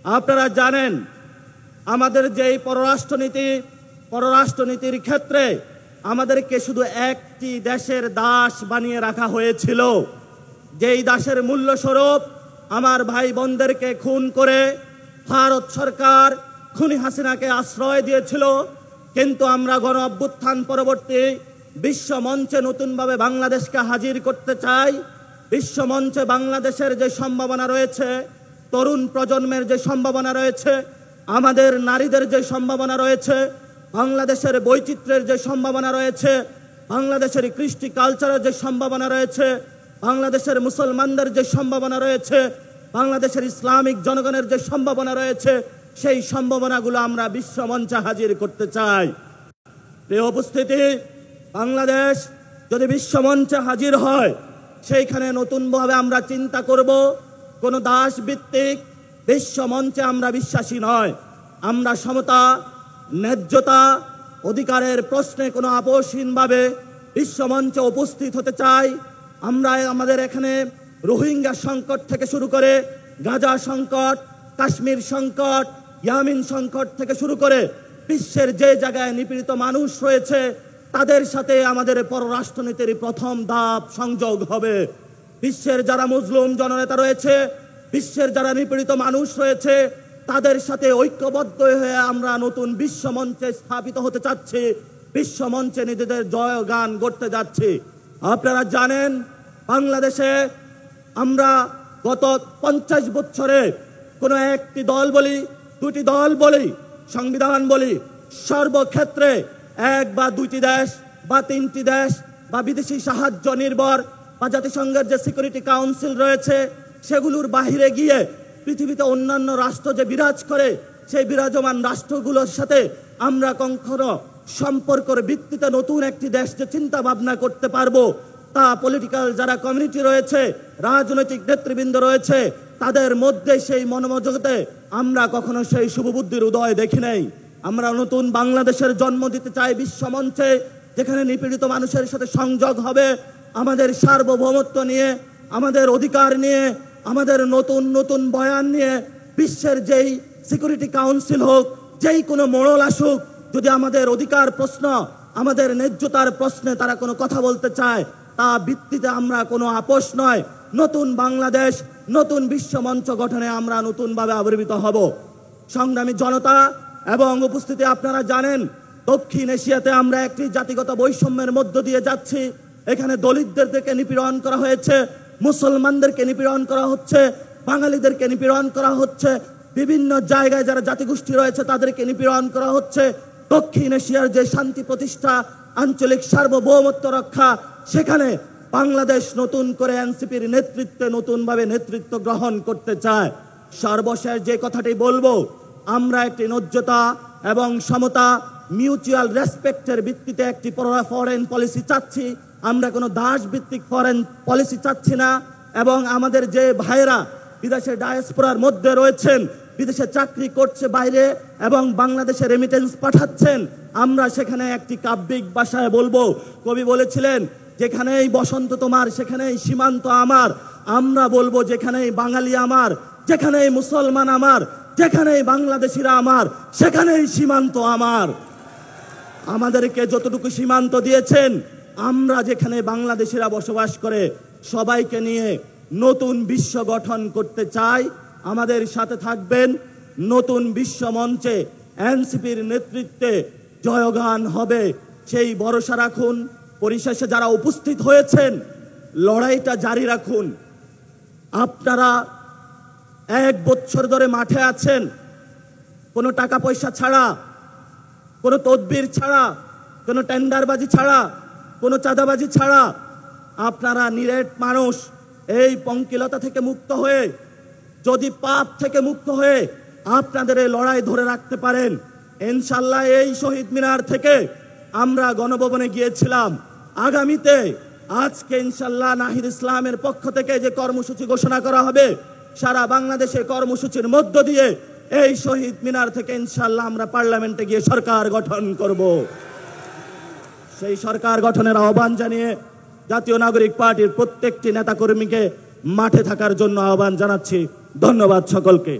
আপনারা জানেন আমাদের যেই পররাষ্ট্রনীতির ক্ষেত্রে আমাদেরকে শুধু একটি দেশের দাস বানিয়ে রাখা হয়েছিল, যেই দাসের মূল্যস্বরূপ আমার ভাই বোনদেরকে খুন করে ভারত সরকার খুনি হাসিনাকে আশ্রয় দিয়েছিল। কিন্তু আমরা গণ অভ্যুত্থান পরবর্তী বিশ্ব মঞ্চে নতুনভাবে বাংলাদেশকে হাজির করতে চাই। বিশ্ব মঞ্চে বাংলাদেশের যে সম্ভাবনা রয়েছে, তরুণ প্রজন্মের যে সম্ভাবনা রয়েছে, আমাদের নারীদের যে সম্ভাবনা রয়েছে, বাংলাদেশের বৈচিত্র্যের যে সম্ভাবনা রয়েছে, বাংলাদেশের কৃষ্টি কালচারের যে সম্ভাবনা রয়েছে, বাংলাদেশের মুসলমানদের যে সম্ভাবনা রয়েছে, বাংলাদেশের ইসলামিক জনগণের যে সম্ভাবনা রয়েছে, সেই সম্ভাবনাগুলো আমরা বিশ্ব মঞ্চে হাজির করতে চাই। প্রিয় উপস্থিতি, বাংলাদেশ যদি বিশ্ব মঞ্চে হাজির হয়, সেইখানে নতুনভাবে আমরা চিন্তা করব। কোনো দাস ভিত্তিক বিশ্ব মঞ্চে আমরা বিশ্বাসী নয়। আমরা সমতা, ন্যায্যতা, অধিকারের প্রশ্নে কোনো আপোষহীনভাবে বিশ্ব মঞ্চে উপস্থিত হতে চাই। আমরা আমাদের এখানে রোহিঙ্গা সংকট থেকে শুরু করে গাজা সংকট, কাশ্মীর সংকট, ইয়ামিন সংকট থেকে শুরু করে বিশ্বের যে জায়গায় নিপীড়িত মানুষ রয়েছে, তাদের সাথে আমাদের পররাষ্ট্রনীতির প্রথম ধাপ সংযোগ হবে। বিশ্বের যারা মুসলিম জননেতা রয়েছে, বিশ্বের যারা নিপীড়িত মানুষ রয়েছে, তাদের সাথে ঐক্যবদ্ধ হয়ে আমরা নতুন বিশ্ব মঞ্চে স্থাপিত হতে চাচ্ছি, বিশ্ব মঞ্চে নিজেদের জয়গান করতে যাচ্ছি। আপনারা জানেন বাংলাদেশে আমরা গত 50 বছরে কোনো একটি দল বলি, দুটি দল বলি, সংবিধান বলি, সর্বক্ষেত্রে এক বা দুইটি দেশ বা তিনটি দেশ বা বিদেশি সাহায্য নির্ভর বা জাতিসংঘের যে সিকিউরিটি কাউন্সিল রয়েছে, সেগুলোর বাহিরে গিয়ে পৃথিবীতে অন্যান্য রাষ্ট্র যে বিরাজ করে, সেই বিরাজমান রাষ্ট্রগুলোর সাথে আমরা কখনো সম্পর্কের ভিত্তিতে নতুন একটি দেশ যে চিন্তা ভাবনা করতে পারবো, তা পলিটিক্যাল যারা কমিউনিটি রয়েছে, রাজনৈতিক নেতৃবৃন্দ রয়েছে, তাদের মধ্যে সেই মনোমজগতে আমরা কখনো সেই শুভবুদ্ধির উদয় দেখি নাই। আমরা নতুন বাংলাদেশের জন্ম দিতে চাই বিশ্ব মঞ্চে, যেখানে নিপীড়িত মানুষের সাথে সংযোগ হবে, আমাদের সার্বভৌমত্ব নিয়ে, আমাদের অধিকার নিয়ে, আমাদের নতুন নতুন বয়ান নিয়ে বিশ্বের যেই সিকিউরিটি কাউন্সিল হোক, যেই কোনো মোড়ল আসুক, যদি আমাদের অধিকার প্রশ্ন, আমাদের ন্যায্যতার প্রশ্নে তারা কোনো কথা বলতে চায়, তা ভিত্তিতে আমরা কোনো আপোষ নয়। নতুন বাংলাদেশ, নতুন বিশ্ব মঞ্চ গঠনে আমরা নতুনভাবে আবির্ভূত হব। সংগ্রামী জনতা এবং উপস্থিতি, আপনারা জানেন দক্ষিণ এশিয়াতে আমরা একটি জাতিগত বৈষম্যের মধ্য দিয়ে যাচ্ছি। এখানে দলিতদেরকে নিপীড়ন করা হয়েছে, মুসলমানদেরকে নিপীড়ন করা হচ্ছে, বাঙালিদেরকে নিপীড়ন করা হচ্ছে, বিভিন্ন জায়গায় যারা জাতিগোষ্ঠী রয়েছে তাদেরকে নিপীড়ন করা হচ্ছে। দক্ষিণ এশিয়ার যে শান্তি প্রতিষ্ঠা, আঞ্চলিক সার্বভৌমত্ব রক্ষা, সেখানে বাংলাদেশ নতুন করে এনসিপির নেতৃত্বে নতুনভাবে নেতৃত্ব গ্রহণ করতে চায়। সর্বশেষ যে কথাটি বলবো, আমরা একটি ন্যায্যতা এবং সমতা, মিউচুয়াল রেসপেক্টের ভিত্তিতে একটি ফরেন পলিসি চাচ্ছি। আমরা কোনো দাস ভিত্তিক ফরেন পলিসি চাচ্ছি না। এবং আমাদের যে ভাইরা বিদেশে ডায়াসপোরার মধ্যে রয়েছেন, বিদেশে চাকরি করছে বাইরে এবং বাংলাদেশে রেমিটেন্স পাঠাচ্ছেন, আমরা সেখানে একটি কাব্যিক ভাষায় বলবো। কবি বলেছিলেন, যেখানেই বসন্ত তোমার সেখানেই সীমান্ত আমার। আমরা বলবো, যেখানেই বাঙালি আমার, যেখানেই মুসলমান আমার, যেখানেই বাংলাদেশিরা আমার, সেখানেই সীমান্ত আমার। আমাদেরকে যতটুকু সীমান্ত দিয়েছেন, আমরা যেখানে বাংলাদেশিরা বসবাস করে সবাইকে নিয়ে নতুন বিশ্ব গঠন করতে চাই। আমাদের সাথে থাকবেন। নতুন বিশ্ব মঞ্চে এনসিপির নেতৃত্বে জয়গান হবে, সেই ভরসা রাখুন। পরিশেষে যারা উপস্থিত হয়েছেন, লড়াইটা জারি রাখুন। আপনারা 1 বছর ধরে মাঠে আছেন, কোনো টাকা পয়সা ছাড়া, কোনো তদবির ছাড়া, কোনো টেন্ডারবাজি ছাড়া, কোনো চাঁদাবাজি ছাড়া। আপনারা নিরেট মানুষ। এই পঙ্কিলতা থেকে মুক্ত হয়ে, যদি পাপ থেকে মুক্ত হয়ে আপনাদের এই লড়াই ধরে রাখতে পারেন, ইনশাল্লাহ এই শহীদ মিনার থেকে আমরা গণভবনে গিয়েছিলাম। আগামীতে আজকে ইনশাল্লাহ নাহিদ ইসলামের পক্ষ থেকে যে কর্মসূচি ঘোষণা করা হবে, সারা বাংলাদেশে কর্মসূচির মধ্য দিয়ে এই শহীদ মিনার থেকে ইনশাল্লাহ আমরা পার্লামেন্টে গিয়ে সরকার গঠন করব। সেই সরকার গঠনের আহ্বান জানিয়ে জাতীয় নাগরিক পার্টির প্রত্যেকটি নেতাকর্মীকে মাঠে থাকার জন্য আহ্বান জানাচ্ছি। ধন্যবাদ সকলকে।